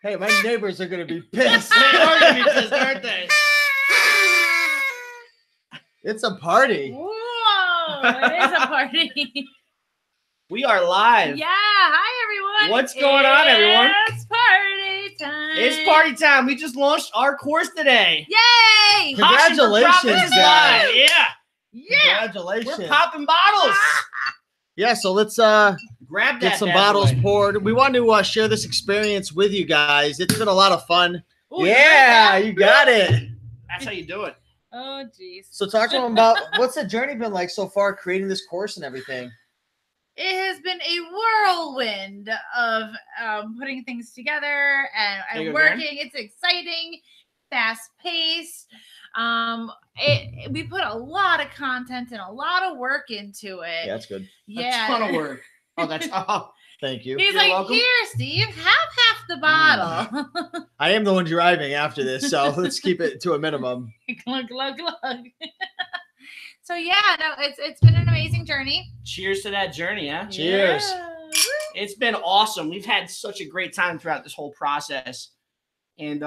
Hey, my neighbors are going to be pissed. They are going to be pissed, aren't they? It's a party. Whoa, it is a party. We are live. Yeah, hi everyone. What's going on, everyone? It's party time. It's party time. We just launched our course today. Yay! Congratulations, guys. Yeah. Yeah. Congratulations. We're popping bottles. Yeah, so let's Grab that get some bad bottles boy. poured. We want to share this experience with you guys. It's been a lot of fun. Ooh, Yeah, you got it. That's how you do it. Oh, jeez. So talk to them about what's the journey been like so far, creating this course and everything. It has been a whirlwind of putting things together and working. It's exciting, fast paced. We put a lot of content and a lot of work into it. Yeah, that's good. Yeah, A ton of work. Oh, that's Thank you. He's You're like, welcome. here, Steve, have half the bottle. I am the one driving after this, so let's keep it to a minimum. Glug, glug, glug. So yeah, no, it's been an amazing journey. Cheers to that journey, huh? Cheers. Yeah. It's been awesome. We've had such a great time throughout this whole process. And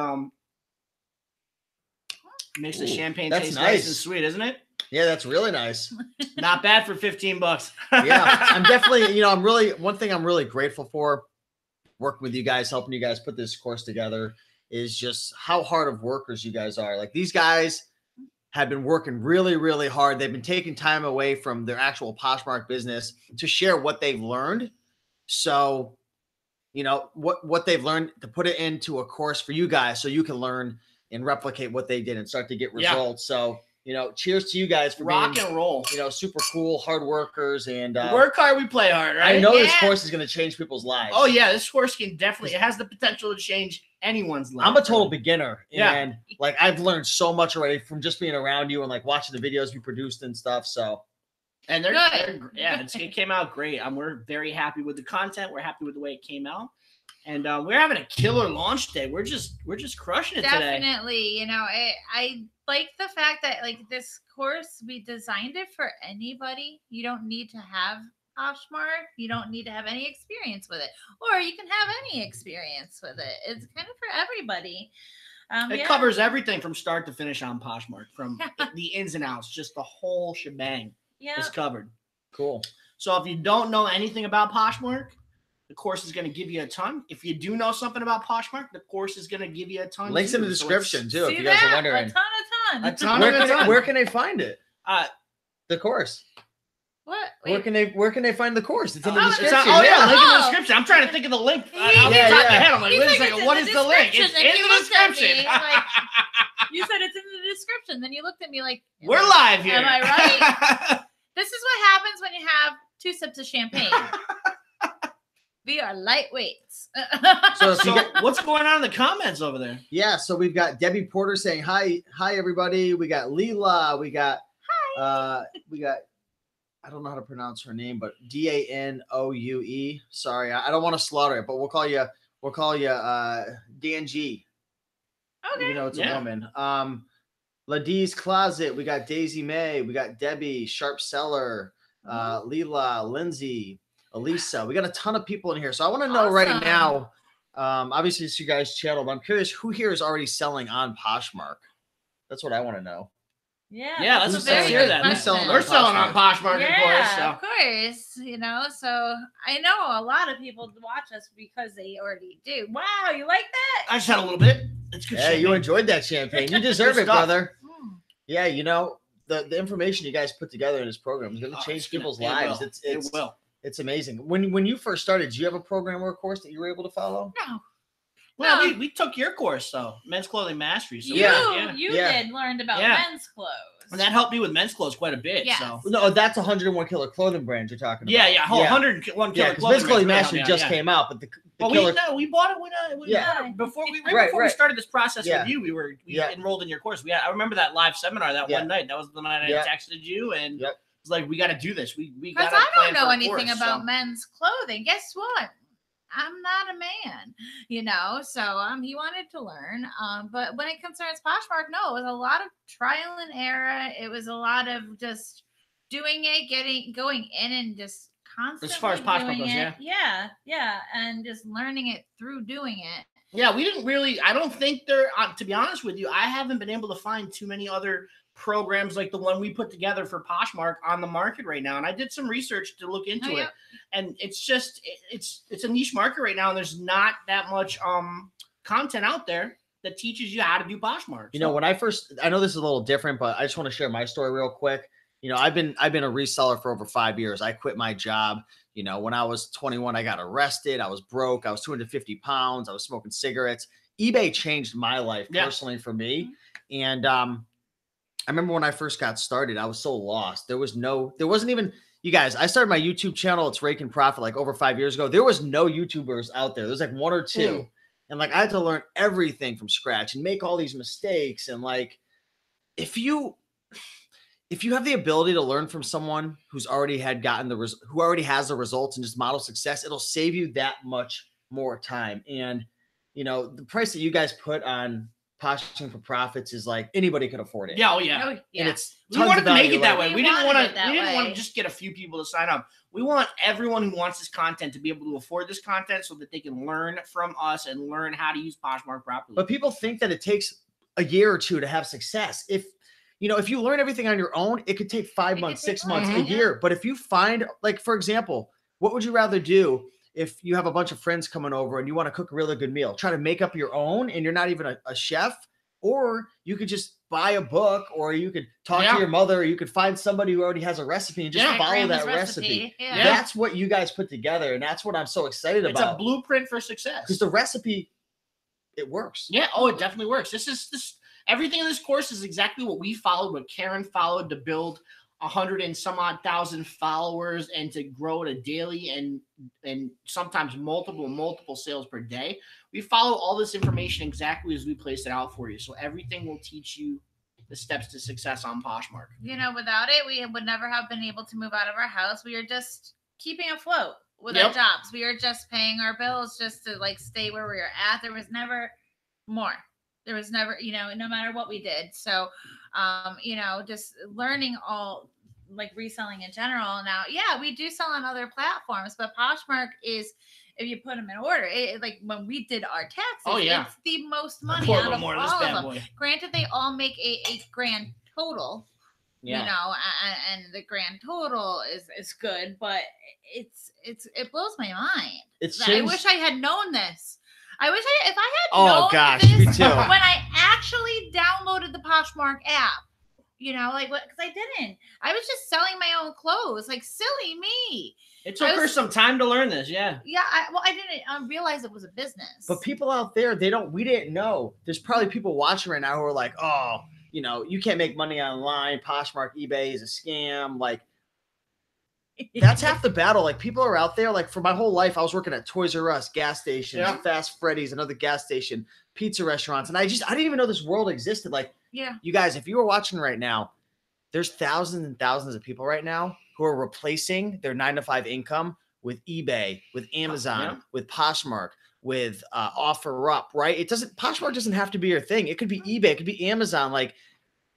makes the champagne that's taste nice. nice and sweet, isn't it? Yeah, that's really nice. Not bad for $15. Yeah, I'm definitely, one thing I'm really grateful for working with you guys, helping you guys put this course together is just how hard of workers you guys are. Like these guys have been working really, really hard. They've been taking time away from their actual Poshmark business to share what they've learned. So, what they've learned to put it into a course for you guys so you can learn and replicate what they did and start to get results. So, cheers to you guys for Rock being, and roll. super cool, hard workers. And Work hard, we play hard, right? I know this Yeah. course is going to change people's lives. Oh, yeah, this course can definitely, it has the potential to change anyone's life. I'm a total beginner. Yeah. And I've learned so much already from just being around you and watching the videos we produced and stuff. So And Good. it came out great. We're very happy with the content. We're happy with the way it came out. And we're having a killer launch day. We're just crushing it today. Definitely. I like the fact that this course, we designed it for anybody. You don't need to have Poshmark. You don't need to have any experience with it, or you can have any experience with it. It's kind of for everybody. It covers everything from start to finish on Poshmark, from the ins and outs, just the whole shebang is covered. cool. So if you don't know anything about Poshmark, the course is going to give you a ton. If you do know something about Poshmark, the course is going to give you a ton. Links in the So description too, See if you guys that? are wondering. A ton. A ton. Where can they find it? The course. What? Where can they find the course? It's in the Oh, description. link in the Oh. description. I'm trying to think of the link. Yeah, Off the top of my head, I'm like, He's wait a like, second, it's what in is the the link? It's description, and in you the looked at me description. like- You said it's in the description. Then you looked at me like, We're live here. Am I right? This is what happens when you have 2 sips of champagne. We are lightweights. So if you So get, what's going on in the comments over there? yeah, so we've got Debbie Porter saying hi everybody. We got Leela. We got I don't know how to pronounce her name, but Danoue. Sorry, I don't want to slaughter it, but we'll call you Dan G. Okay. It's Yeah. a woman. Ladie's Closet. We got Daisy May. We got Debbie, Sharp Seller, Leela, Lindsay, Elisa. We got a ton of people in here. So I want to know right Awesome. now, obviously it's you guys' channel, but I'm curious who here is already selling on Poshmark. That's what I want to know. Yeah, that's let's a very hear good that. Who's selling question. We're selling on Poshmark, Yeah, of of course. course. So I know a lot of people watch us because they already do. Wow, you like that? I just had a little bit. It's good. Yeah, you champagne. enjoyed that champagne. You deserve Good it, stuff. brother. Mm. Yeah, the information you guys put together in this program is going to change people's lives. It will. It's amazing. When you first started, did you have a program or a course that you were able to follow? No. Well, No. we took your course though, Men's Clothing Mastery. So You Yeah. did learned about Yeah. men's clothes. and that helped me with men's clothes quite a bit. Yes. So No, that's 101 Killer Clothing brand you're talking about. yeah, 101 Yeah, killer because Men's Clothing brand. Mastery Yeah, just yeah. came out, but the Well, killer. we bought it when Yeah. before we Right, before we right. started this process Yeah. with you. We Yeah. enrolled in your course. I remember that live seminar that Yeah. one night. That was the night I Yeah. texted you and Yep. it was like, we got to do this. We Because got to I don't know anything about men's clothing. Guess what? I'm not a man, so he wanted to learn. But when it concerns Poshmark, no, it was a lot of trial and error. It was a lot of just doing it, going in and just constantly As far as Poshmark doing goes, it. Yeah, and just learning it through doing it. Yeah, we didn't really. I don't think there. To be honest with you, I haven't been able to find too many other programs like the one we put together for Poshmark on the market right now. And I did some research to look into it, and it's just it's a niche market right now, and there's not that much content out there that teaches you how to do Poshmark. You know, when I know this is a little different, but I just want to share my story real quick. You know, I've been a reseller for over 5 years. I quit my job. You know, when I was 21, I got arrested. I was broke. I was 250 pounds. I was smoking cigarettes. eBay changed my life personally for me. And I remember when I first got started, I was so lost. There wasn't even, you guys, I started my YouTube channel. It's Rake and Profit like over 5 years ago. There was no YouTubers out there. There's like one or two. And like, I had to learn everything from scratch and make all these mistakes. And like, if you have the ability to learn from someone who's already who already has the results and just model success, it'll save you that much more time. And, you know, the price that you guys put on Poshing for Profits is like anybody could afford it. Yeah, oh yeah. And it's we wanted to make it that way. We We didn't want to to just get a few people to sign up. We want everyone who wants this content to be able to afford this content so that they can learn from us and learn how to use Poshmark properly. But people think that it takes a year or two to have success. If you learn everything on your own, it could take 5 months, 6 months, a year. But if you find, like, for example, what would you rather do if you have a bunch of friends coming over and you want to cook a really good meal? Try to make up your own and you're not even a chef? Or you could just buy a book, or you could talk to your mother, or you could find somebody who already has a recipe and just follow that recipe. Yeah. That's what you guys put together, and that's what I'm so excited about. It's a blueprint for success. Because the recipe, it works. Yeah, oh, it definitely works. Everything in this course is exactly what we followed, what Karen followed to build 100 and some odd thousand followers and to grow at a daily and sometimes multiple sales per day. We follow all this information exactly as we place it out for you. So everything will teach you the steps to success on Poshmark. You know, without it, we would never have been able to move out of our house. We are just keeping afloat with our jobs. We are just paying our bills just to like stay where we are at. There was never more. There was never, no matter what we did. So, just learning all like reselling in general. Now, we do sell on other platforms, but Poshmark is, if you put them in order, like when we did our taxes, it's the most money out of all of them. Granted, they all make a grand total, and the grand total is good, but it blows my mind. I wish I had known this. If I had known this when I actually downloaded the Poshmark app, because I didn't. I was just selling my own clothes, like silly me. It took her some time to learn this, yeah. Yeah, I didn't realize it was a business. But people out there, we didn't know. There's probably people watching right now who are like, oh, you can't make money online. Poshmark, eBay is a scam. Like, that's half the battle. Like, people are out there. Like, for my whole life, I was working at Toys R Us, gas stations, Fast Freddy's, another gas station, pizza restaurants. And I didn't even know this world existed. Like, you guys, if you were watching right now, there's thousands and thousands of people right now who are replacing their 9-to-5 income with eBay, with Amazon, with Poshmark, with OfferUp, right? Poshmark doesn't have to be your thing. It could be eBay, it could be Amazon. Like,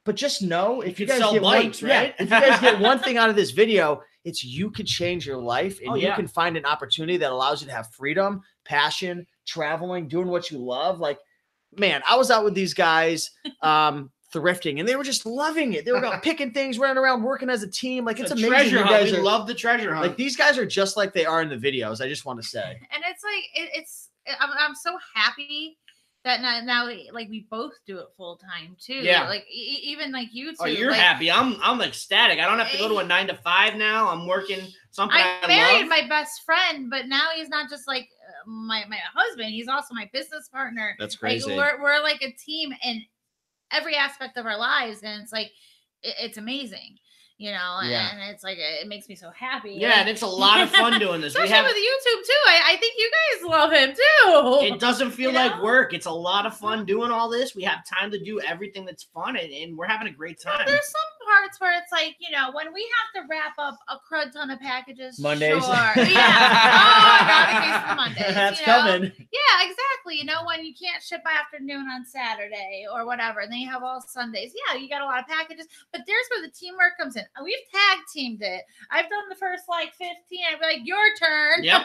but just know if you guys get bikes, right? If you guys get one thing out of this video, it's you could change your life and you can find an opportunity that allows you to have freedom, passion, traveling, doing what you love. Like, man, I was out with these guys thrifting, and they were just loving it. They were picking things, running around, working as a team. Like, it's amazing. Treasure hunt. We love the treasure hunt. Like, these guys are just like they are in the videos. I just want to say. And it's like I'm so happy that now like we both do it full time too. Yeah. Like even like you two. Oh, you're happy. I'm ecstatic. I don't have to go to a 9-to-5 now. I'm working something I married love. my best friend, but now he's not just like my husband. He's also my business partner. That's crazy. Like, we're like a team in every aspect of our lives, and it's like it's amazing. And it's like it makes me so happy. Yeah, and it's a lot of fun doing this. Especially with YouTube too. I think you guys love him too. It doesn't feel like work. It's a lot of fun doing all this. We have time to do everything that's fun, and we're having a great time. There's some parts where it's like, when we have to wrap up a crud ton of packages. Mondays. Sure. Yeah. Oh, God, in case of Mondays. That's coming. Yeah, exactly. When you can't ship by afternoon on Saturday or whatever, and then you have all Sundays. Yeah, you got a lot of packages, but there's where the teamwork comes in. We've tag teamed it. I've done the first 15. I'd be like, your turn. Yep.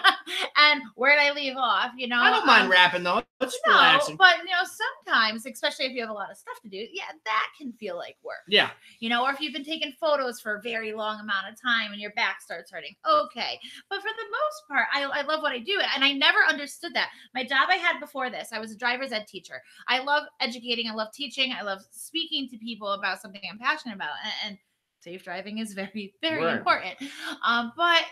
And where did I leave off? You know, I don't mind rapping though. It's no, relaxing. but you know, sometimes, especially if you have a lot of stuff to do, yeah, that can feel like work. Yeah. You know, or if you've been taking photos for a very long amount of time and your back starts hurting. Okay. But for the most part, I love what I do. And I never understood that. My job I had before this, I was a driver's ed teacher. I love educating. I love teaching. I love speaking to people about something I'm passionate about. And safe driving is very, very important. But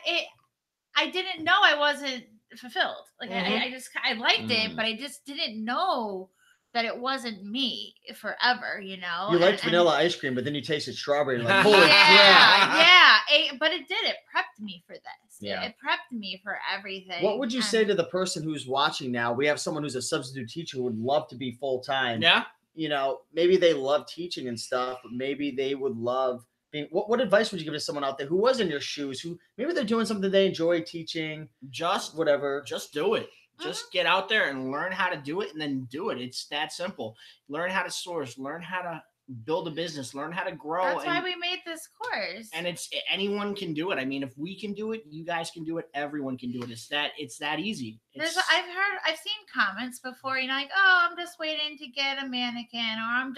I didn't know I wasn't fulfilled. Like I liked it, but I just didn't know that it wasn't me forever, you know. You liked vanilla ice cream, but then you tasted strawberry. You're like, holy crap. Yeah. But it did. It prepped me for this. Yeah. It prepped me for everything. What would you say to the person who's watching now? We have someone who's a substitute teacher who would love to be full time. Yeah. You know, maybe they love teaching and stuff, but maybe they would love being. What advice would you give to someone out there who was in your shoes, who maybe they're doing something they enjoy teaching, just whatever, just do it. Just get out there and learn how to do it and then do it. It's that simple. Learn how to source, learn how to build a business, learn how to grow. That's why we made this course. And it's anyone can do it. I mean, if we can do it, you guys can do it. Everyone can do it. It's that easy. I've seen comments before, you know, like, oh, I'm just waiting to get a mannequin, or I'm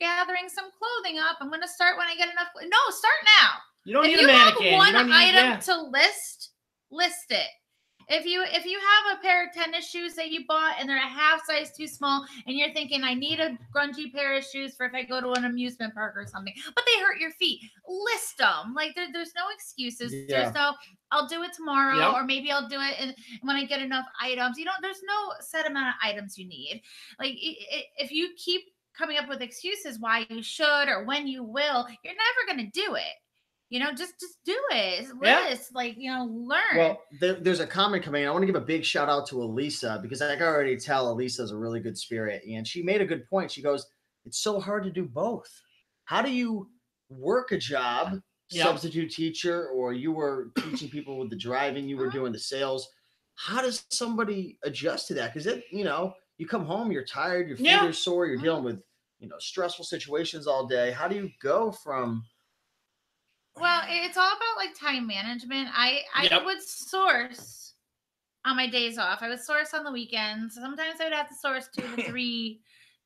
gathering some clothing up. I'm going to start when I get enough. No, start now. You don't need a mannequin. If you have one item to list it. If you have a pair of tennis shoes that you bought and they're a half size too small and you're thinking, I need a grungy pair of shoes for if I go to an amusement park or something, but they hurt your feet, list them. Like there's no excuses. Yeah. There's no, I'll do it tomorrow, or maybe I'll do it when I get enough items. You know, there's no set amount of items you need. Like if you keep coming up with excuses why you should or when you will, you're never going to do it. You know, just do it. List, like, you know, learn. Well, there's a comment coming in. I want to give a big shout out to Elisa because I can already tell Elisa's a really good spirit. And she made a good point. She goes, it's so hard to do both. How do you work a job, substitute teacher, or you were teaching people with the driving, you were doing the sales. How does somebody adjust to that? Because you know, you come home, you're tired, your feet are sore, you're dealing with, you know, stressful situations all day. How do you go from... Well, it's all about like time management. I would source on my days off. I would source on the weekends. Sometimes I would have to source 2 to 3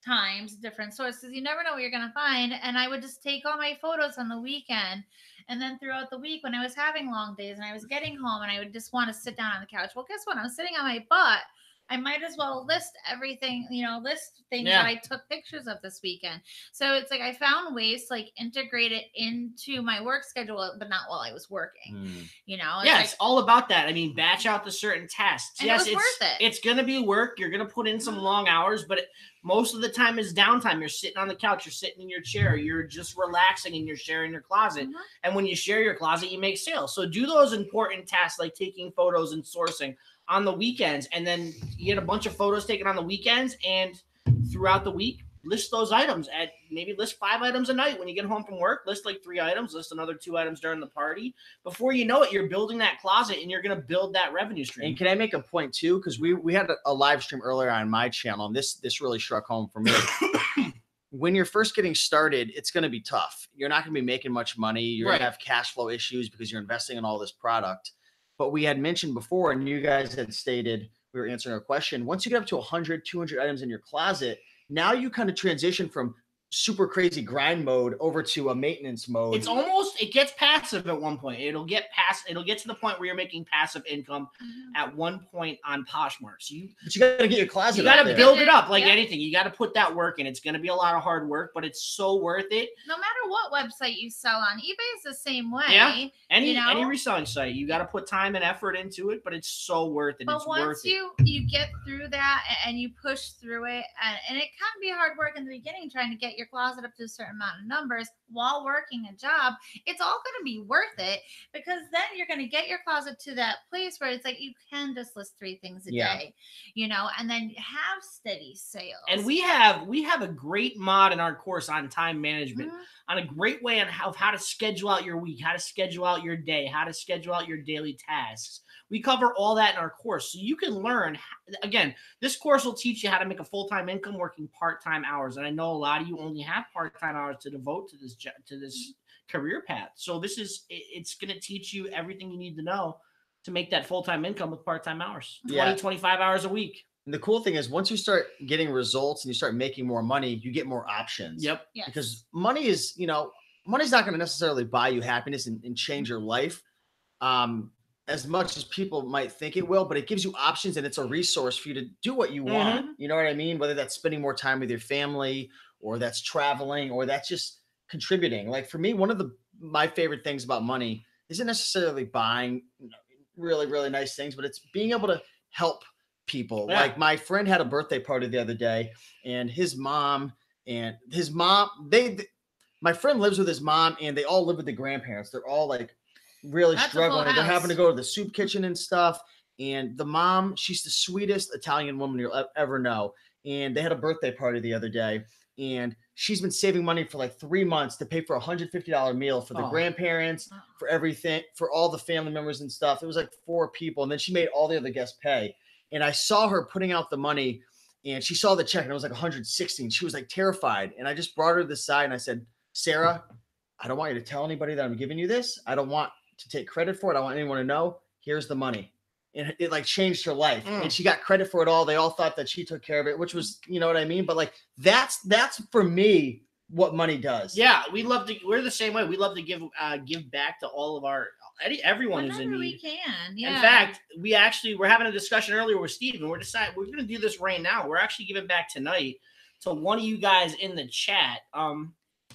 times different sources. You never know what you're going to find. And I would just take all my photos on the weekend. And then throughout the week when I was having long days and I was getting home and I would just want to sit down on the couch. Well, guess what? I'm sitting on my butt. I might as well list everything, you know, list things that I took pictures of this weekend. So it's like I found ways to like integrate it into my work schedule, but not while I was working. You know? It's all about that. I mean, batch out the certain tasks. And yes, it was worth it. It's going to be work. You're going to put in some long hours, but most of the time is downtime. You're sitting on the couch. You're sitting in your chair. You're just relaxing and you're sharing your closet. And when you share your closet, you make sales. So do those important tasks like taking photos and sourcing on the weekends, and then you get a bunch of photos taken on the weekends, and throughout the week list those items. At maybe list 5 items a night. When you get home from work, list like 3 items, list another 2 items during the party. Before you know it, you're building that closet and you're going to build that revenue stream. And can I make a point too? Because we had a live stream earlier on my channel, and this really struck home for me. When you're first getting started, it's going to be tough. You're not going to be making much money. You're going to have cash flow issues because you're investing in all this product. But we had mentioned before, and you guys had stated, we were answering a question. Once you get up to 100, 200 items in your closet, now you kind of transition from super crazy grind mode over to a maintenance mode. It's almost, it gets passive at one point. It'll get to the point where you're making passive income at one point on Poshmark. So but you got to get your closet. You got to build it up like anything. You got to put that work in. It's going to be a lot of hard work, but it's so worth it. No matter what website you sell on, eBay is the same way. Yeah. Any reselling site, you got to put time and effort into it, but it's so worth it. But it's once worth you get through that and you push through it, and it can be hard work in the beginning trying to get your closet up to a certain amount of numbers while working a job, it's all going to be worth it, because then you're going to get your closet to that place where it's like you can just list 3 things a day, you know, and then have steady sales. And we have a great mod in our course on time management, on a great way on how to schedule out your week, how to schedule out your day, how to schedule out your daily tasks. We cover all that in our course. So you can learn, again, this course will teach you how to make a full-time income working part-time hours. And I know a lot of you only have part-time hours to devote to this career path. So it's going to teach you everything you need to know to make that full-time income with part-time hours, 20, Yeah. 25 hours a week. And the cool thing is once you start getting results and you start making more money, you get more options. Yep. Yes. Because money is, money's not going to necessarily buy you happiness and change your life as much as people might think it will, but it gives you options and it's a resource for you to do what you want. You know what I mean? Whether that's spending more time with your family or that's traveling or that's just contributing. Like for me, one of my favorite things about money isn't necessarily buying really, really nice things, but it's being able to help people. Yeah. Like my friend had a birthday party the other day and my friend lives with his mom and they all live with the grandparents. They're all like really That's a struggling. full They're having house. to go to the soup kitchen and stuff. And the mom, she's the sweetest Italian woman you'll ever know. And they had a birthday party the other day. And she's been saving money for like 3 months to pay for a $150 meal for the grandparents, for everything, for all the family members and stuff. It was like 4 people. And then she made all the other guests pay. And I saw her putting out the money and she saw the check and it was like 160. And she was like terrified. And I just brought her to the side and I said, Sarah, I don't want you to tell anybody that I'm giving you this. I don't want to take credit for it. I want anyone to know. Here's the money. And it like changed her life. And she got credit for it all. They all thought that she took care of it, which was, you know what I mean? But like, that's for me what money does. Yeah. We're the same way. We love to give back to all of everyone who's in Whenever need. we can. Yeah. In fact, we're having a discussion earlier with Steve and we're going to do this right now. We're actually giving back tonight to one of you guys in the chat.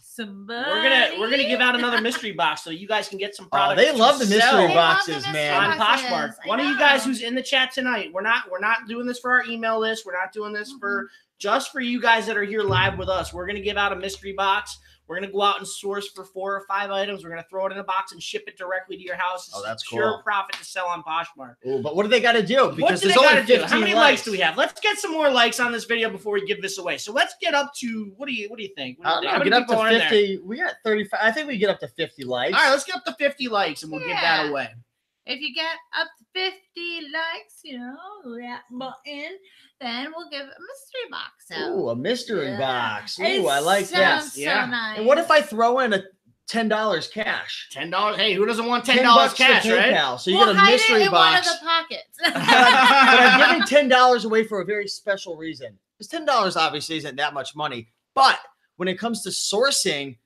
Somebody. We're gonna give out another mystery box so you guys can get some Oh, products. they love the to mystery sell boxes, mystery man. on boxes. Poshmark. I One of you know. guys who's in the chat tonight. We're not doing this for our email list. We're not doing this for just for you guys that are here live with us. We're gonna give out a mystery box. We're gonna go out and source for 4 or 5 items. We're gonna throw it in a box and ship it directly to your house. It's that's pure cool. profit to sell on Poshmark. Ooh, but what do they got to do? What Because do they there's only gotta do? 15 How many likes do we have? Let's get some more likes on this video before we give this away. So let's get up to what do you think? I don't know, How many get up people to are in there? 50. We got 35. I think we get up to 50 likes. All right, let's get up to 50 likes and we'll give that Yeah. away. If you get up to 50 likes, that button, then we'll give a mystery box out. Ooh, a mystery Yeah. box. Ooh, It I like that. sounds so Yeah. nice. And what if I throw in a $10 cash? $10. Hey, who doesn't want $10 $10 to cash, right? PayPal. So you We'll get a hide mystery it in box. one of the pockets. but I'm giving $10 away for a very special reason. Because $10 obviously isn't that much money. But when it comes to sourcing,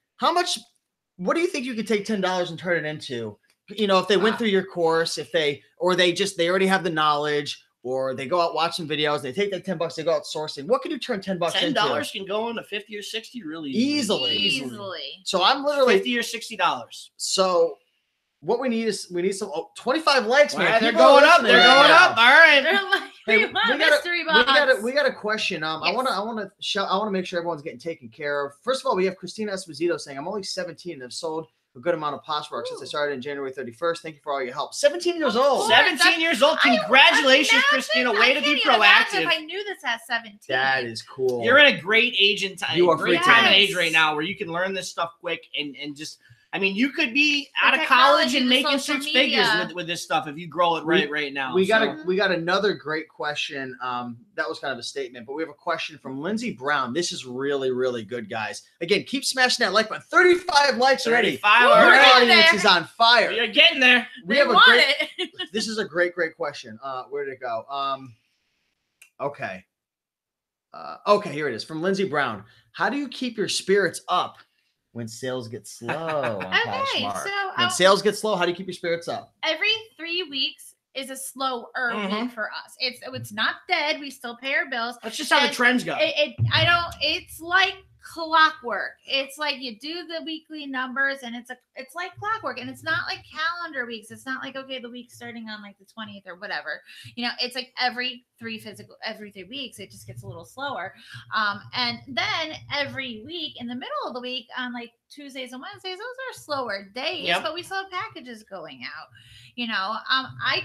what do you think you could take $10 and turn it into? If they went through your course, they already have the knowledge, or they go out watching videos, they take that $10, they go out sourcing. What can you turn $10 into? $10 can go into 50 or 60 really Easily. So I'm literally $50 or $60. So what we need is 25 likes, man. Right, they're People are going up. listening They're right going now. up. All right. They're like, Hey, we want a we got a- mystery box. We got a question. I Yes. want to make sure everyone's getting taken care of. First of all, we have Christina Esposito saying, "I'm only 17 and have sold a good amount of Poshmark since I started in January 31st. Thank you for all your help." 17 years old. 17 years old. Congratulations, Christina. Way to be proactive. If I knew this at 17. That is cool. You're in a great age and time. You are Great freaking time and yes. age right now where you can learn this stuff quick and just. I mean, you could be The out of college technology, and the making social 6 figures media. with this stuff if you grow it right now. We got So- we got another great question. That was kind of a statement, but we have a question from Lindsey Brown. This is really, really good, guys. Again, keep smashing that like button. 35 likes already. 35. Woo, All Your we're right. getting audience there. is on fire. You're getting there. We They have a want great. it. This is a great question. Where did it go? Okay. Okay, here it is from Lindsey Brown. How do you keep your spirits up when sales get slow on Okay, Poshmark? so When sales get slow, how do you keep your spirits up? every 3 weeks is a slower week for us. It's not dead. We still pay our bills. That's just how the And trends go. It's like clockwork. It's like you do the weekly numbers and it's like clockwork, and it's not like calendar weeks. It's not like, okay, the week's starting on like the 20th or whatever. It's like every 3 weeks it just gets a little slower. And then every week in the middle of the week on like Tuesdays and Wednesdays, those are slower days, Yep. but we still have packages going out. I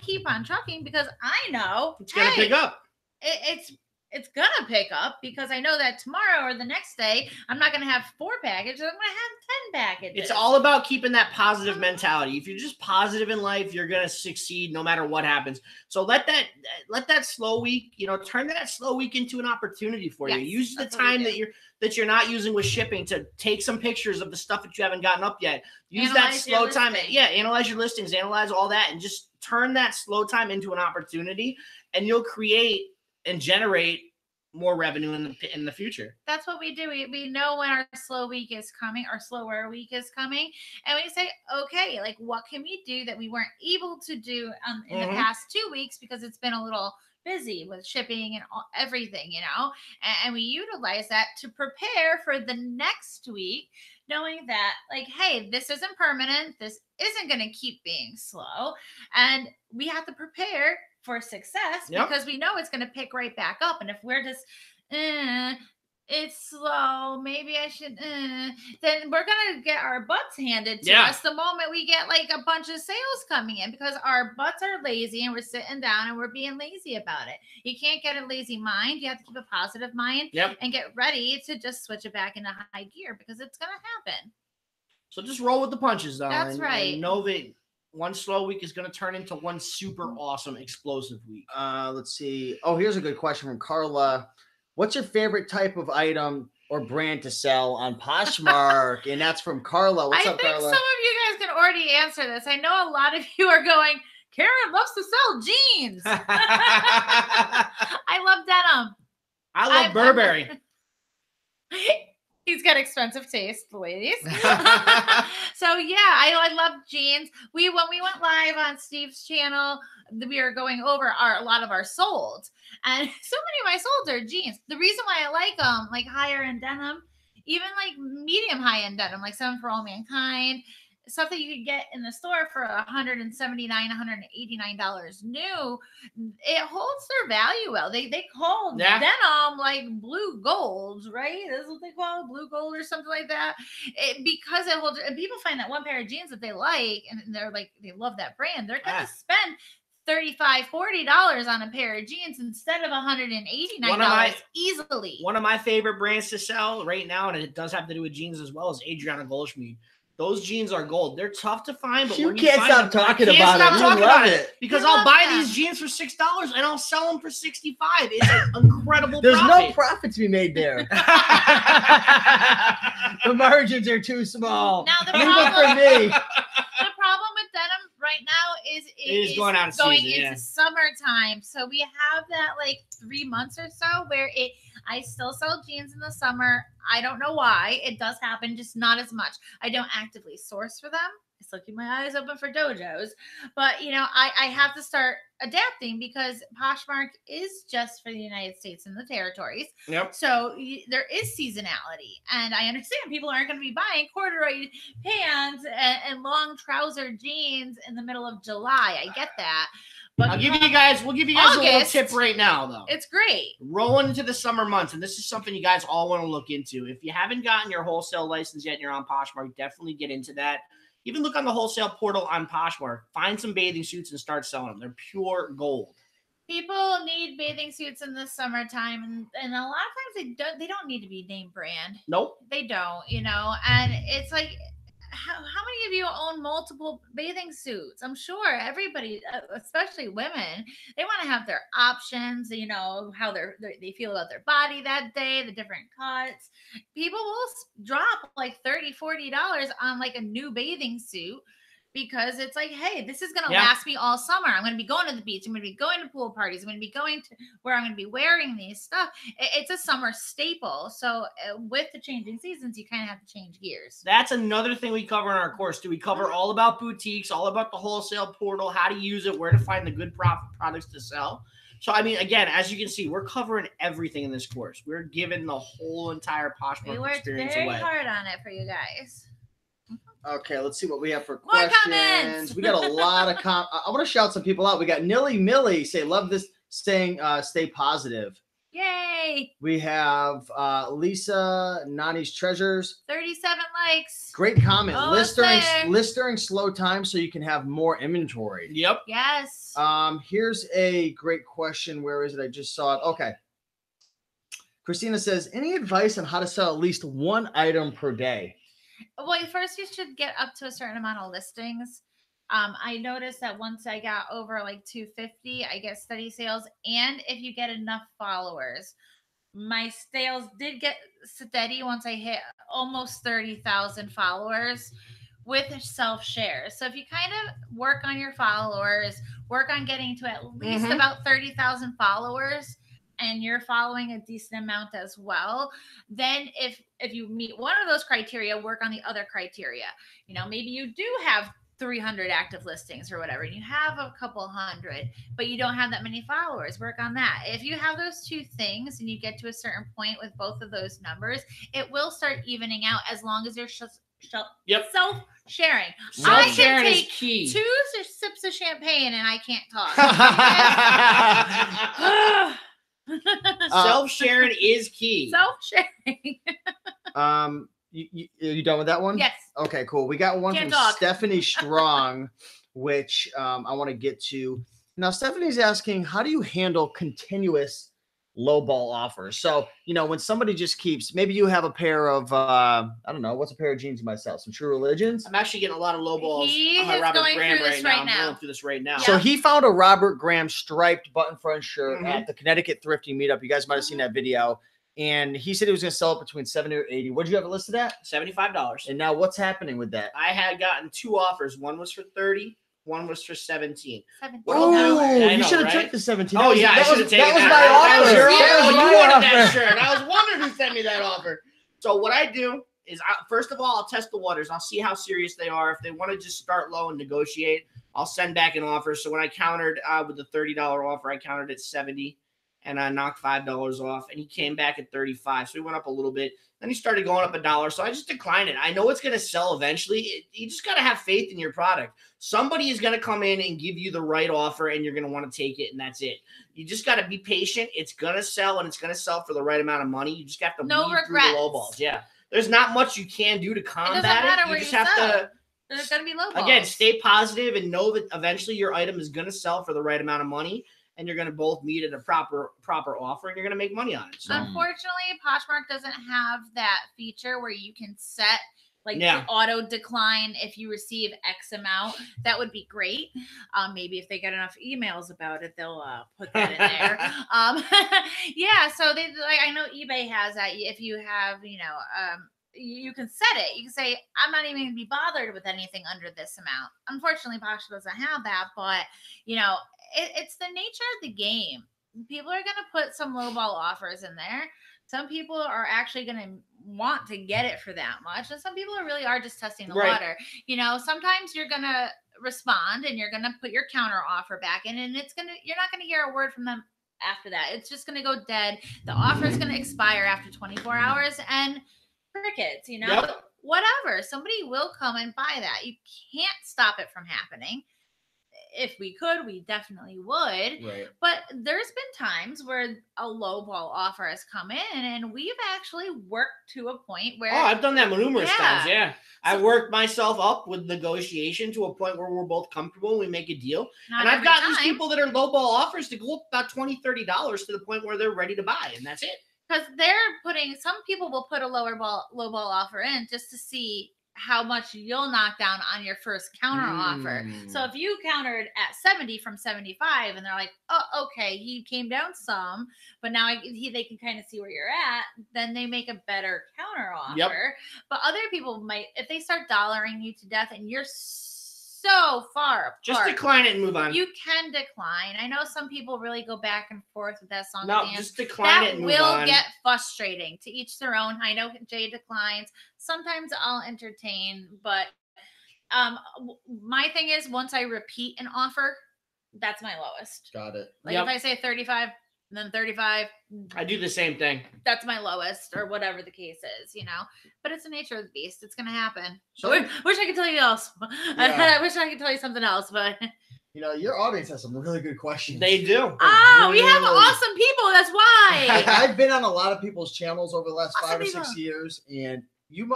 keep on trucking because I know It's gonna pick up. it's it's gonna pick up because I know that tomorrow or the next day I'm not gonna have 4 packages. I'm gonna have 10 packages. It's all about keeping that positive mentality. If you're just positive in life, you're gonna succeed no matter what happens. So let that slow week, turn that slow week into an opportunity for you. Use the time that you're not using with shipping to take some pictures of the stuff that you haven't gotten up yet. Use that slow time. Yeah, analyze your listings, analyze all that, and just turn that slow time into an opportunity, and you'll create and generate more revenue in the future. That's what we do. We know when our slow week is coming, our slower week is coming, and we say, okay, like what can we do that we weren't able to do in the past 2 weeks because it's been a little busy with shipping and everything, and we utilize that to prepare for the next week, knowing that like, hey, this isn't permanent. This isn't going to keep being slow, and we have to prepare for success because we know it's going to pick right back up. And if we're just, it's slow, maybe I should, then we're going to get our butts handed to us the moment we get like a bunch of sales coming in because our butts are lazy and we're sitting down and we're being lazy about it. You can't get a lazy mind. You have to keep a positive mind and get ready to just switch it back into high gear because it's going to happen. So just roll with the punches, though. That's right. And know that one slow week is going to turn into one super awesome, explosive week. Let's see. Oh, here's a good question from Carla. What's your favorite type of item or brand to sell on Poshmark? And that's from Carla. What's up, Carla? I think some of you guys can already answer this. I know a lot of you are going, Karen loves to sell jeans. I love denim. I love Burberry. He's got expensive taste, ladies. So yeah, I love jeans. When we went live on Steve's channel, we were going over a lot of our solds, and so many of my solds are jeans. The reason why I like them, like higher end denim, even like medium high end denim, like 7 for All Mankind, stuff that you could get in the store for $179, $189 new, it holds their value well. They call denim like blue gold, right? That's what they call it, blue gold or something like that. Because it holds, and people find that one pair of jeans that they like, and they're like, they love that brand. They're going to spend $35, $40 on a pair of jeans instead of $189 easily. One of my favorite brands to sell right now, and it does have to do with jeans as well, is Adriana Goldschmied. Those jeans are gold. They're tough to find, but you can't stop talking about it. You love it because I'll buy these jeans for $6 and I'll sell them for $65. It's an incredible. There's no profit to be made there. The margins are too small. Now the problem for me. The problem with denim right now is it is going into summertime. So we have that like 3 months or so where I still sell jeans in the summer. I don't know why. It does happen, just not as much. I don't actively source for them. I still keep my eyes open for dojos. But, I have to start adapting because Poshmark is just for the United States and the territories. Yep. So there is seasonality. And I understand people aren't going to be buying corduroy pants and long trouser jeans in the middle of July. I get that. But we'll give you guys a little tip right now, though. It's great. Rolling into the summer months, and this is something you guys all want to look into. If you haven't gotten your wholesale license yet and you're on Poshmark, definitely get into that. Even look on the wholesale portal on Poshmark. Find some bathing suits and start selling them. They're pure gold. People need bathing suits in the summertime, and a lot of times they don't need to be name brand. Nope. They don't, and it's like, how many of you own multiple bathing suits? I'm sure everybody, especially women, they want to have their options, how they feel about their body that day, the different cuts. People will drop like $30, $40 on like a new bathing suit because it's like, hey, this is going to last me all summer. I'm going to be going to the beach. I'm going to be going to pool parties. I'm going to be going to where I'm going to be wearing these stuff. It's a summer staple. So with the changing seasons, you kind of have to change gears. That's another thing we cover in our course too. We cover all about boutiques, all about the wholesale portal, how to use it, where to find the good products to sell. So, I mean, again, as you can see, we're covering everything in this course. We're giving the whole entire Poshmark experience away. We worked very hard on it for you guys. Okay, let's see what we have for questions. We got a lot of I want to shout some people out. We got Nilly Millie say, love this, stay positive. Yay. We have Lisa, Nani's Treasures. 37 likes. Great comment. List during slow time so you can have more inventory. Yep. Yes. Here's a great question. Where is it? I just saw it. Okay. Christina says, any advice on how to sell at least one item per day? Well, first you should get up to a certain amount of listings. I noticed that once I got over like 250, I get steady sales. And if you get enough followers, my sales did get steady once I hit almost 30,000 followers with self shares. So if you kind of work on your followers, work on getting to at least about 30,000 followers, and you're following a decent amount as well, then if you meet one of those criteria, work on the other criteria. You know, maybe you do have 300 active listings or whatever, and you have a couple hundred, but you don't have that many followers. Work on that. If you have those two things and you get to a certain point with both of those numbers, it will start evening out as long as you're self-sharing. Self-sharing is take key. 2 sips of champagne and I can't talk. Self-sharing is key. Self-sharing. You done with that one? Yes. Okay, cool. We got one from Stephanie Strong, which I want to get to. Now, Stephanie's asking, how do you handle continuous lowball offers? So, you know, when somebody just keeps, maybe you have a pair of, I don't know, what's a pair of jeans you might sell? Some True Religions? I'm actually getting a lot of lowballs on my is Robert going Graham through this right right now. now. I'm going through this right now. So he found a Robert Graham striped button front shirt at the Connecticut Thrifting Meetup. You guys might have seen that video. And he said he was going to sell it between 70 or 80. What did you have it listed at? $75. And now what's happening with that? I had gotten 2 offers. One was for 30. One was for 17. Oh, you should have took the 17. Oh, yeah, I should have taken that. That was my offer. That was my you wanted offer. that shirt. I was wondering who sent me that offer. So what I do is, first of all, I'll test the waters. I'll see how serious they are. If they want to just start low and negotiate, I'll send back an offer. So when I countered with the $30 offer, I countered at 70. And I knocked $5 off, and he came back at 35. So he went up a little bit. Then he started going up $1. So I just declined it. I know it's going to sell eventually. You just got to have faith in your product. Somebody is going to come in and give you the right offer, and you're going to want to take it, and that's it. You just got to be patient. It's going to sell, and it's going to sell for the right amount of money. You just have to weed through the low balls. Yeah. There's not much you can do to combat it. You just have to. There's going to be low balls. Again, stay positive and know that eventually your item is going to sell for the right amount of money. And you're going to both meet at a proper offer, and you're going to make money on it. So. Unfortunately, Poshmark doesn't have that feature where you can set the auto decline if you receive X amount. That would be great. Maybe if they get enough emails about it, they'll put that in there. So they I know eBay has that. If you have, you can set it. You can say, I'm not even going to be bothered with anything under this amount. Unfortunately, Poshmark doesn't have that, but it's the nature of the game. People are going to put some lowball offers in there. Some people are actually going to want to get it for that much, and some people really are just testing the water. Sometimes you're going to respond and you're going to put your counter offer back in, and you're not going to hear a word from them after that. It's just going to go dead. The offer is going to expire after 24 hours, and crickets, whatever. Somebody will come and buy that. You can't stop it from happening. If we could, we definitely would. Right. But there's been times where a lowball offer has come in, and we've actually worked to a point where. Oh, I've done that numerous times. Yeah, I worked myself up with negotiation to a point where we're both comfortable and we make a deal. And I've gotten these people that are lowball offers to go up about $20, $30 to the point where they're ready to buy, and that's it. Because some people will put a lowball offer in just to see how much you'll knock down on your first counter offer. So if you countered at 70 from 75 and they're like, oh, okay, he came down some, but now they can kind of see where you're at, then they make a better counter offer. But other people might, if they start dollaring you to death and you're so far apart. Just decline it and move on. You can decline. I know some people really go back and forth with that song. No, just decline it and move on. That will get frustrating. To each their own. I know Jay declines. Sometimes I'll entertain, but my thing is once I repeat an offer, that's my lowest. Got it. Like if I say 35, and then 35. I do the same thing. That's my lowest, or whatever the case is, But it's the nature of the beast. It's going to happen. So I wish I could tell you else. I wish I could tell you something else, but. Your audience has some really good questions. They do. We have awesome people. That's why. I've been on a lot of people's channels over the last 5 or 6 years, and you've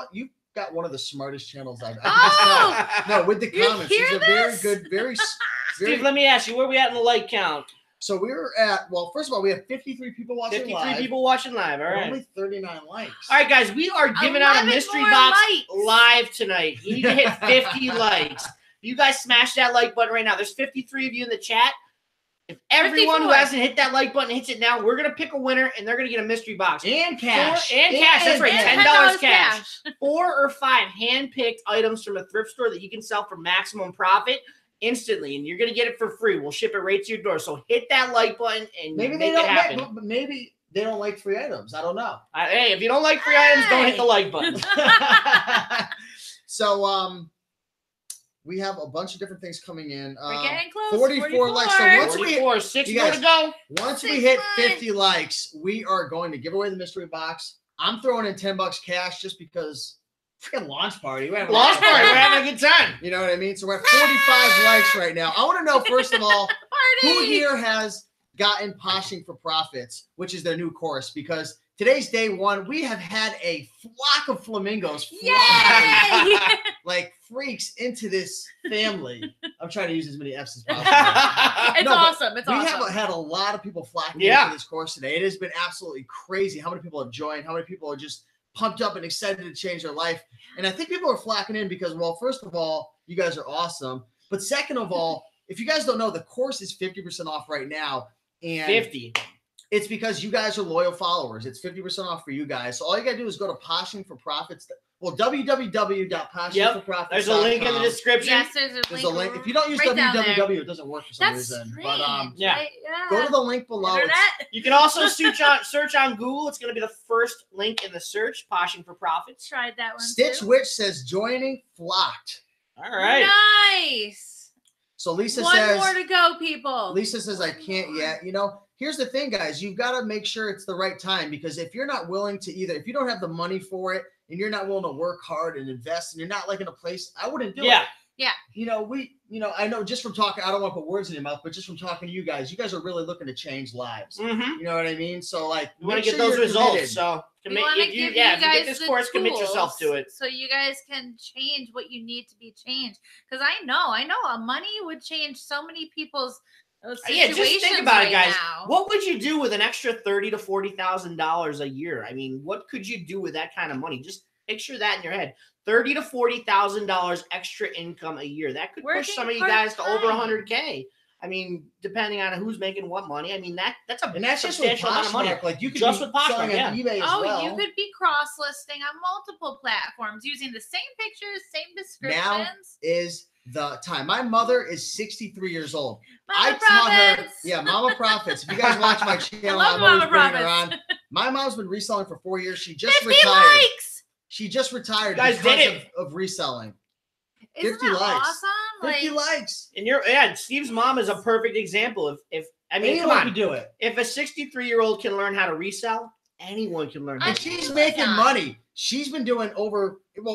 got one of the smartest channels I've ever seen. No, with the comments. These are very good, very. Steve, let me ask you, where are we at in the like count? So we're at, well, first of all, we have 53 people watching 53 live. people watching live. All right. Only 39 likes. All right, guys, we are giving out a 11 mystery more box likes. live tonight. You need to hit 50 likes. You guys smash that like button right now. There's 53 of you in the chat. If everyone 54. who hasn't hit that like button hits it now, we're going to pick a winner, and they're going to get a mystery box. And cash. And cash. That's right, And $10 cash. $10 4 or 5 hand-picked items from a thrift store that you can sell for maximum profit instantly, and you're going to get it for free. We'll ship it right to your door. So hit that like button and Maybe make they it don't. happen. Maybe they don't like free items. I don't know. Hey, if you don't like free items, don't hit the like button. So we have a bunch of different things coming in. We're getting close. 44 likes. So once 44, 6 you more guys- to go. Once we 6 hit more. 50 likes, we are going to give away the mystery box. I'm throwing in $10 cash just because freaking launch party. We're having a Lost launch party. We're having a good time. You know what I mean? So we're at 45 likes right now. I want to know, first of all, who Party. here has gotten Poshing for Profits, which is their new course? Because today's day one. We have had a flock of flamingos fly Yay! like freaks into this family. I'm trying to use as many F's as possible. It's No, but awesome. It's we awesome. have had a lot of people flocking Yeah. into this course today. It has been absolutely crazy how many people have joined, how many people are just pumped up and excited to change their life. And I think people are flocking in because, well, first of all, you guys are awesome. But second of all, if you guys don't know, the course is 50% off right now. And 50. it's because you guys are loyal followers. It's 50% off for you guys. So all you got to do is go to Poshing for Profits. Well, www.poshingforprofits.com. There's a link in the description. Yes, there's There's a link. If you don't use right down there. www, it doesn't work for some That's reason. strange. But yeah. Right? go to the link below. It's- Internet. You can also search on Google. It's going to be the first link in the search, Poshing for Profits. Tried that one Stitch too. Witch says joining flocked. All right. Nice. So Lisa One says more to go, people. Lisa says I can't yet. You know, here's the thing, guys. You've got to make sure it's the right time, because if you're not willing to if you don't have the money for it and you're not willing to work hard and invest and you're not like in a place, I wouldn't do it. Yeah. I know just from talking, I don't want to put words in your mouth, but just from talking to you guys are really looking to change lives. Mm-hmm. You know what I mean? So like, You want make to get sure those you're results. committed. So We want to if give you you get guys this the course, commit yourself to tools it. so you guys can change what you need to be changed. Because I know money would change so many people's situations. Yeah, just think about right it, guys. now. What would you do with an extra $30,000 to $40,000 a year? I mean, what could you do with that kind of money? Just picture that in your head. $30,000 to $40,000 extra income a year. That could push Working some of you guys to over part-time. $100K. I mean, depending on who's making what money. I mean, that's a And that's just with substantial amount of money. Poshmark. Like you could Just be with Poshmark, selling yeah. on eBay as Oh, well. you could be cross-listing on multiple platforms using the same pictures, same descriptions. Now is the time. My mother is 63 years old. Mama I taught her, Profits. yeah, Mama Profits. If you guys watch my channel, love I'm always Mama bringing her Profits. on. My mom's been reselling for 4 years. She just 50 retired. likes. She just retired Guys because did it. of reselling. Isn't 50 that likes. awesome? 50 likes. And Steve's mom is a perfect example. If I mean, Anyone come on. can do it. If a 63-year-old can learn how to resell, anyone can learn how And to she's resell. making money. She's been doing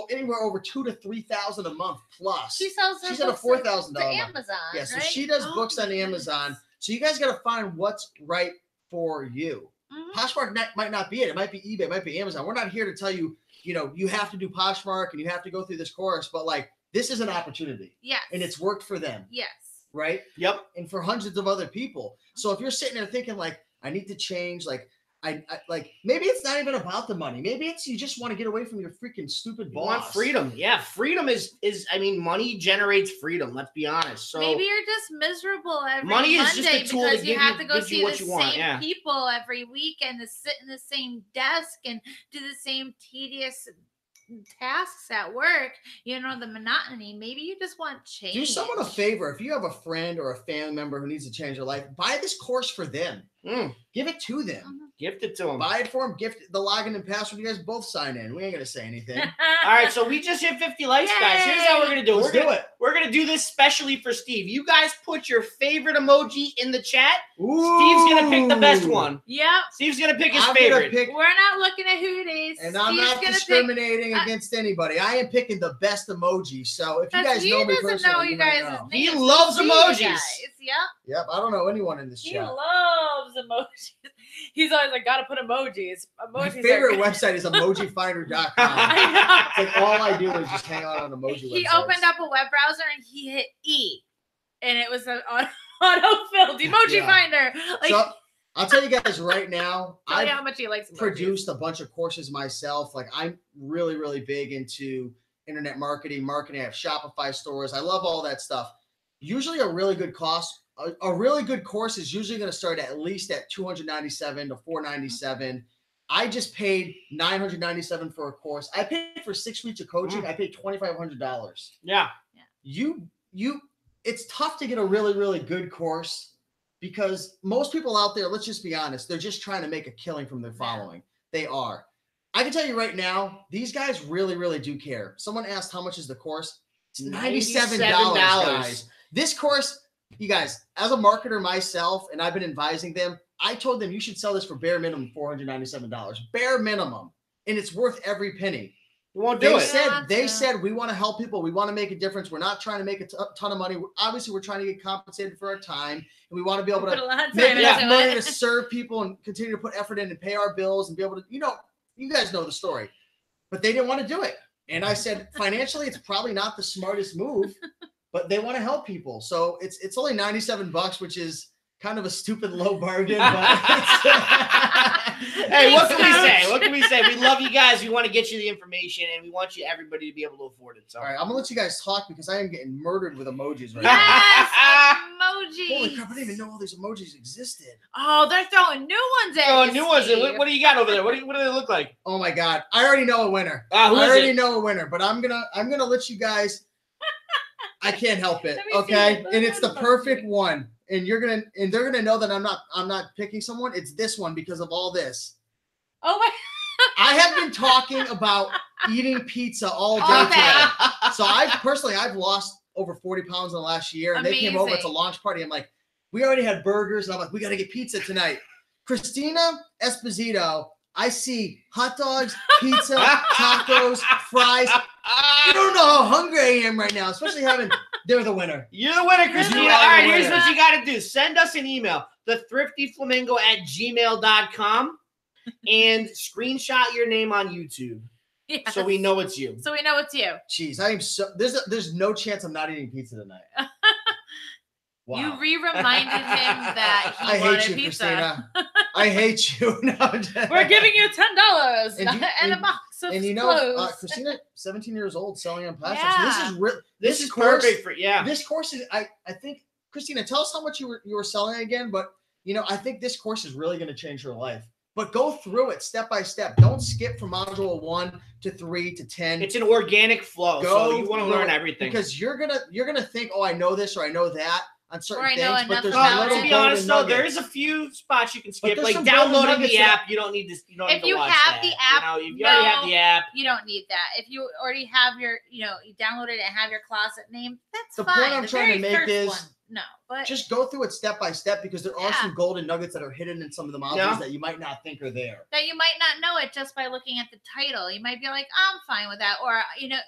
anywhere over $2,000 to $3,000 a month plus. She sells her She's at a books $4,000 to month. Amazon. Yeah, so right? she does Oh, books on my Amazon. goodness. So you guys got to find what's right for you. Mhm. Poshmark might not be it. It might be eBay. It might be Amazon. We're not here to tell you, you have to do Poshmark and you have to go through this course. But like, this is an opportunity, Yes. and it's worked for them, yes. right? Yep. And for hundreds of other people. So if you're sitting there thinking like, I need to change, like, I like maybe it's not even about the money. Maybe it's you just want to get away from your freaking stupid You boss. want freedom. Yeah, freedom is I mean, money generates freedom. Let's be honest. So Maybe you're just miserable every Money is Monday just a tool to because you give have you- to go gives you see what the you want, same yeah. people every weekend to sit in the same desk and do the same tedious tasks at work. The monotony. Maybe you just want change. Do someone a favor. If you have a friend or a family member who needs to change their life, buy this course for them. Give it to them. Mhm. gift it to them. Buy it for them. Gift the login and password. You guys both sign in. We ain't gonna say anything. All right, so we just hit 50 likes, guys. Here's how we're gonna do it. Let's do it. We're gonna do this specially for Steve. You guys put your favorite emoji in the chat. Ooh. Steve's gonna pick the best one. Yep. Steve's gonna pick his I'm favorite. gonna pick, We're not looking at who it is. and I'm Steve's not gonna pick- discriminating against anybody. I am picking the best emoji. So if you guys he know me doesn't personally, know you you might guys' know. He names. loves See you emojis. guys. Yep. Yep, I don't know anyone in this He chat. loves emojis. He's always like, gotta put emojis. My Emojis favorite are website is emojifinder.com. I know. It's like all I do is just hang out on emoji He websites. opened up a web browser and he hit E, and it was an autofill build emoji finder. Like, so I'll tell you guys right now, tell you how much he likes emojis. Produced a bunch of courses myself. Like I'm really, really big into internet marketing. I have Shopify stores. I love all that stuff. Usually a really good a really good course is usually going to start at least at $297 to $497. I just paid $997 for a course. I paid for 6 weeks of coaching. I paid $2,500. Yeah. It's tough to get a really, really good course because most people out there, let's just be honest, they're just trying to make a killing from their following. They are. I can tell you right now, these guys really, really do care. Someone asked how much is the course? It's $97, guys. This course, you guys, as a marketer myself, and I've been advising them, I told them you should sell this for bare minimum $497. Bare minimum. And it's worth every penny. You won't do it. They said, we want to help people. We want to make a difference. We're not trying to make a ton of money. Obviously, we're trying to get compensated for our time. And we want to be able to make enough money to serve people and continue to put effort in and pay our bills and be able to, you guys know the story. But they didn't want to do it. And I said, financially, it's probably not the smartest move, but they want to help people. So it's only $97, which is kind of a stupid low bargain. But hey, what can we say? What can we say? We love you guys. We want to get you the information, and we want everybody to be able to afford it. So, all right, I'm gonna let you guys talk because I am getting murdered with emojis right now. Emojis. Holy crap! I didn't even know all these emojis existed. Oh, they're throwing new ones at you. New ones. What do you got over there? What do they look like? Oh my god! I already know a winner. I already know a winner, but I'm gonna let you guys. I can't help it. Okay, and it's the perfect one. And they're gonna know that I'm not picking someone. It's this one because of all this. Oh my! I have been talking about eating pizza all day today. So I've lost over 40 pounds in the last year. And they came over. It's a launch party. I'm like, we already had burgers, and I'm like, we got to get pizza tonight. Christina Esposito, I see hot dogs, pizza, tacos, fries. You don't know how hungry I am right now, especially having. They're the winner. You're the winner, Christina. All right, here's what you got to do. Send us an email, thethriftyflamingo@gmail.com, and screenshot your name on YouTube. Yes. So we know it's you. Jeez, I am so there's no chance I'm not eating pizza tonight. Wow. You reminded him that he wanted pizza. Christina. I hate you. No, we're giving you $10 and a box of clothes. Christina, 17 years old, selling on plastic. Yeah. So this is perfect for This course is I think Christina, tell us how much you were selling again, but I think this course is really going to change her life. But go through it step by step. Don't skip from module 1 to 3 to 10. It's an organic flow. So you want to learn everything. Because you're gonna think, oh, I know this or I know that. On certain things, but there's to be honest though, there is a few spots you can skip, like downloading the app. You don't need this. You don't need to watch that. The app, if you already have the app, you don't need that. If you already have your, you download it and have your closet name, that's the fine. Point I'm trying to make is but just go through it step by step because there are some golden nuggets that are hidden in some of the modules that you might not think are there. That you might not know it just by looking at the title. You might be like, I'm fine with that, or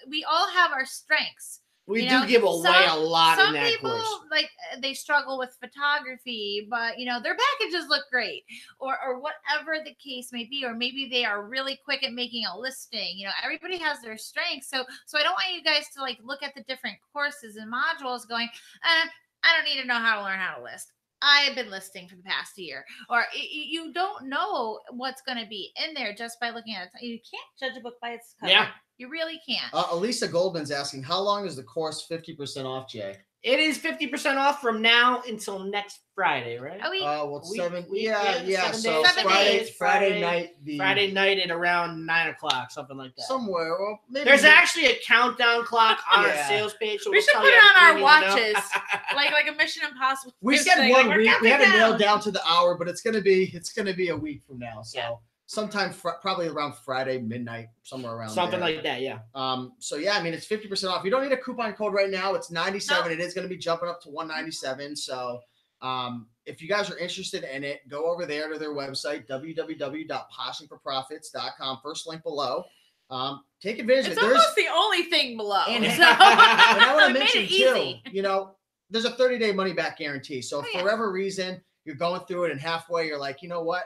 we all have our strengths. We do give away a lot in that course. Some people, they struggle with photography, but, their packages look great or whatever the case may be, or maybe they are really quick at making a listing. Everybody has their strengths. So I don't want you guys to, look at the different courses and modules going, I don't need to know how to learn how to list. I've been listing for the past year. Or you don't know what's going to be in there just by looking at it. You can't judge a book by its cover. Yeah. You really can't. Elisa Goldman's asking, how long is the course 50% off, Jay? It is 50% off from now until next Friday, right? A week. So Friday night. Friday night at around 9:00, something like that. Somewhere. Well, maybe there's actually a countdown clock on our sales page. So we should put it on our watches, like a Mission Impossible. We said 1 week. We haven't nailed down to the hour, but it's gonna be a week from now. So. Yeah. Sometime probably around Friday midnight, somewhere around something there. Like that, yeah. So yeah, it's 50% off. You don't need a coupon code right now. It's 97. It is going to be jumping up to 197. So if you guys are interested in it, go over there to their website, www.poshingforprofits.com. First link below. Take advantage of it. It's almost the only thing below. And I want to mention too, there's a 30-day money back guarantee. So for whatever reason you're going through it and halfway you're like, you know what,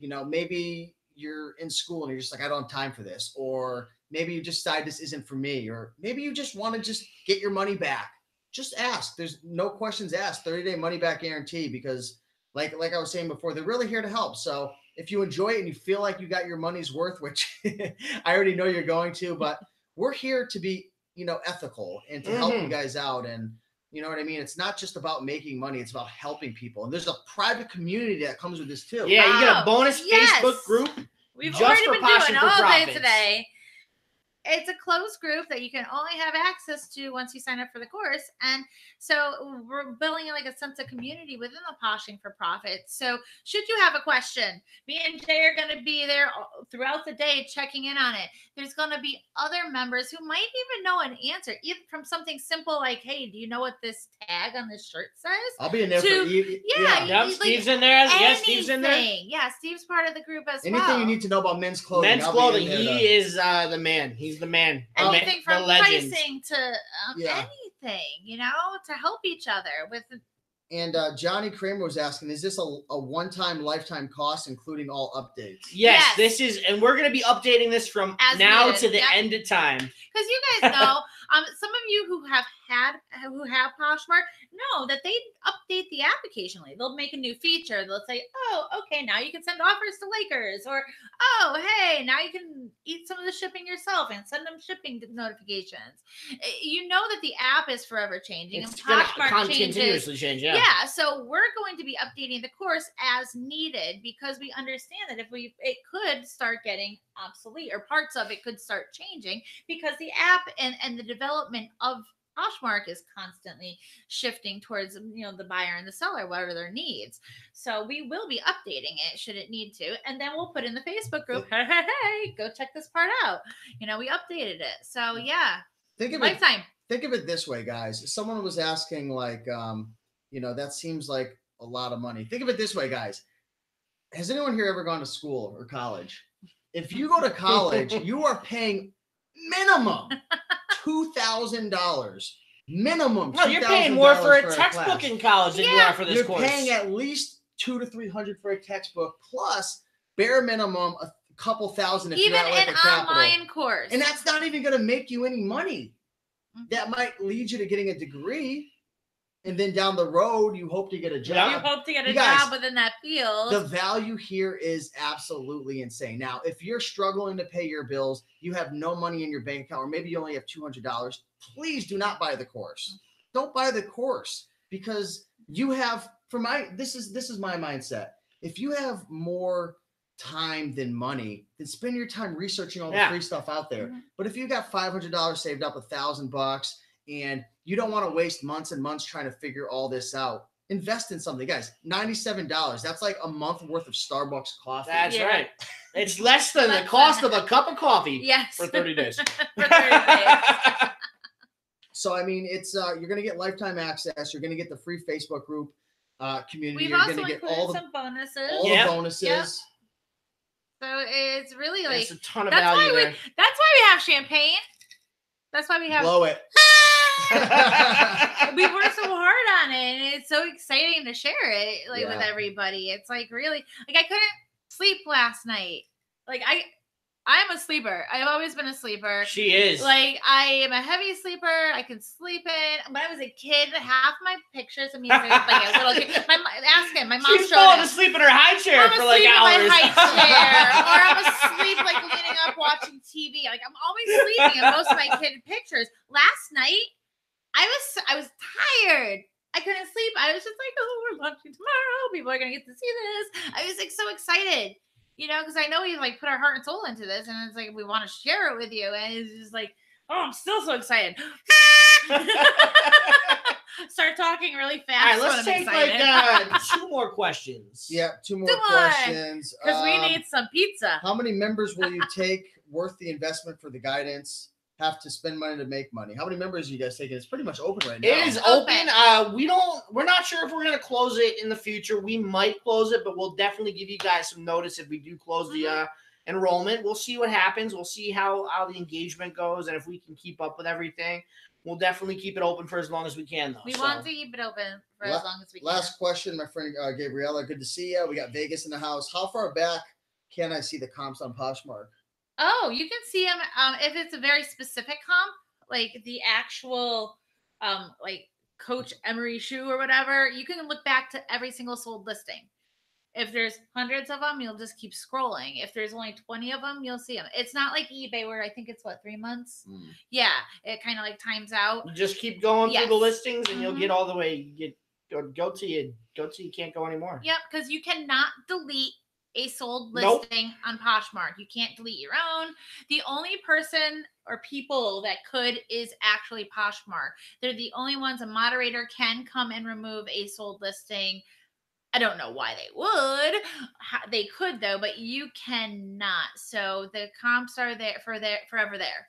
maybe you're in school and you're just like, I don't have time for this. Or maybe you just decide this isn't for me. Or maybe you just want to just get your money back. just ask. There's no questions asked. 30-day money back guarantee, because like I was saying before, they're really here to help. So if you enjoy it and you feel like you got your money's worth, which I already know you're going to, but we're here to be, ethical and to help you guys out. And you know what I mean? It's not just about making money. It's about helping people. And there's a private community that comes with this too. Yeah, you get a bonus Facebook group. We've just already for been Poshing doing for all day Profits. today. It's a closed group that you can only have access to once you sign up for the course. And so we're building like a sense of community within the Poshing for Profit. So should you have a question, me and Jay are going to be there throughout the day checking in on it. There's going to be other members who might even know an answer, even from something simple like, hey, do you know what this tag on this shirt says? I'll be in there for you. Yeah. Steve's in there. Yes, Steve's in there. Yeah, Steve's part of the group as well. Anything you need to know about men's clothing. Men's clothing. He is the man. He's the man. Anything from legends. pricing to anything, to help each other with. And Johnny Kramer was asking, is this a one-time lifetime cost, including all updates? Yes, this is, and we're going to be updating this from as now needed. to the end of time. Because you guys know, some of you who have Poshmark know that they update the app occasionally. They'll make a new feature. They'll say, oh, okay, now you can send offers to Lakers, or oh, hey, now you can eat some of the shipping yourself and send them shipping notifications. You know that the app is forever changing. It's and Poshmark continuously change. Yeah, so we're going to be updating the course as needed, because we understand that if it could start getting obsolete, or parts of it could start changing, because the app and the development of Poshmark is constantly shifting towards the buyer and the seller, whatever their needs. So we will be updating it should it need to, and then we'll put in the Facebook group, hey, go check this part out. We updated it. So yeah, lifetime. Think of it this way, guys. Someone was asking, like, that seems like a lot of money. Think of it this way, guys. Has anyone here ever gone to school or college? If you go to college, you are paying minimum $2,000. Minimum. No, you're paying more for a textbook in college than you are for this course. You're paying at least $200 to $300 for a textbook, plus bare minimum a couple thousand if even you're at like an a capital. Online course. And that's not even going to make you any money. That might lead you to getting a degree. And then down the road, you hope to get a job. You hope to get a job within that field. The value here is absolutely insane. Now, if you're struggling to pay your bills, you have no money in your bank account, or maybe you only have $200, please do not buy the course. Don't buy the course, because you have, this is my mindset. If you have more time than money, then spend your time researching all the free stuff out there. But if you got $500 saved up, $1,000, and you don't want to waste months and months trying to figure all this out, invest in something, guys. $97. That's like a month worth of Starbucks coffee. That's right. It's less than the cost of a cup of coffee. Yes. For 30 days. For 30 days. So I mean, it's you're gonna get lifetime access. You're gonna get the free Facebook group community. We've you're also gonna get included some bonuses. All the bonuses. Yep. So it's really like it's a ton of value there. That's why we have champagne. That's why we have blow it. We worked so hard on it, and it's so exciting to share it with everybody. It's like really I couldn't sleep last night. I'm a sleeper. I've always been a sleeper. She is. I am a heavy sleeper. I can sleep in. When I was a kid, half my pictures of me as like a little kid. Ask him. My mom She's falling asleep in her high chair for like hours. I'm asleep in my high chair, or I'm asleep leaning up watching TV. I'm always sleeping in most of my kid pictures. Last night, I was tired. I couldn't sleep. I was just like, oh, we're launching tomorrow. People are gonna get to see this. I was so excited. Because I know we put our heart and soul into this, and it's like we want to share it with you, and it's just like, oh, I'm still so excited. Start talking really fast. All right, let's take 2 more questions. Yeah, 2 more questions. Because we need some pizza. How many members will you take worth the investment for the guidance? Have to spend money to make money. How many members are you guys taking? It's pretty much open right now. It is open. We're not sure if we're going to close it in the future. We might close it, but we'll definitely give you guys some notice if we do close the enrollment. We'll see what happens. We'll see how the engagement goes, and if we can keep up with everything. We'll definitely keep it open for as long as we can, though. We want to keep it open for as long as we can. Last question, my friend Gabriella. Good to see you. We got Vegas in the house. How far back can I see the comps on Poshmark? Oh, you can see them if it's a very specific comp, like the actual Coach Emery shoe or whatever, you can look back to every single sold listing. If there's hundreds of them, you'll just keep scrolling. If there's only 20 of them, you'll see them. It's not like eBay where I think it's 3 months. Yeah, it kind of like times out. You just keep going through the listings, and you'll get all the way. You get go till you can't go anymore. Yep, because you cannot delete a sold listing on Poshmark. You can't delete your own. The only person or people that could is actually Poshmark. They're the only ones. A moderator can come and remove a sold listing. I don't know why they would. They could though, but you cannot. So the comps are there forever there.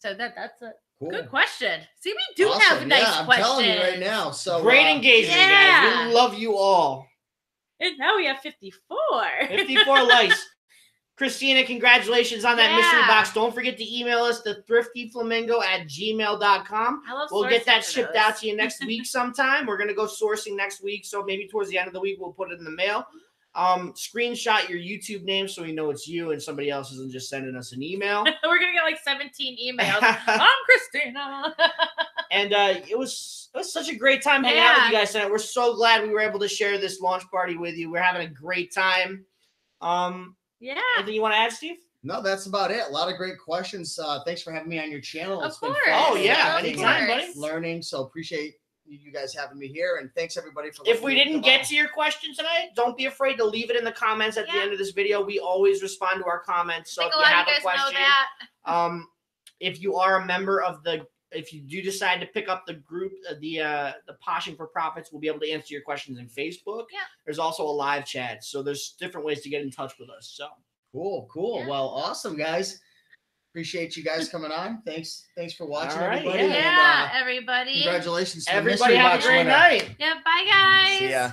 So that's a good question. See, we do have nice questions. I'm telling you right now. So great engagement, guys. We love you all. And now we have 54. 54 likes. Christina, congratulations on that mystery box. Don't forget to email us the thriftyflamingo@gmail.com. We'll get that shipped out to you next week sometime. We're going to go sourcing next week, so maybe towards the end of the week we'll put it in the mail. Screenshot your YouTube name so we know it's you and somebody else isn't just sending us an email. We're going to get like 17 emails. I'm Christina. And it was such a great time hanging out with you guys tonight. We're so glad we were able to share this launch party with you. We're having a great time. Anything you want to add, Steve? No, that's about it. A lot of great questions. Thanks for having me on your channel. It's been fun. Oh, yeah. Anytime, buddy. Learning. So appreciate you guys having me here. And thanks, everybody, for If we didn't get to your question tonight, don't be afraid to leave it in the comments at the end of this video. We always respond to our comments. So if you have a question, if you are a member of if you do decide to pick up the group, the Poshing for Profits, we'll be able to answer your questions in Facebook. Yeah. There's also a live chat. So there's different ways to get in touch with us. So cool. Yeah. Well, awesome, guys. Appreciate you guys coming on. Thanks for watching, everybody. Yeah, everybody. Congratulations. Everybody have a great night. Yeah, bye, guys. See ya.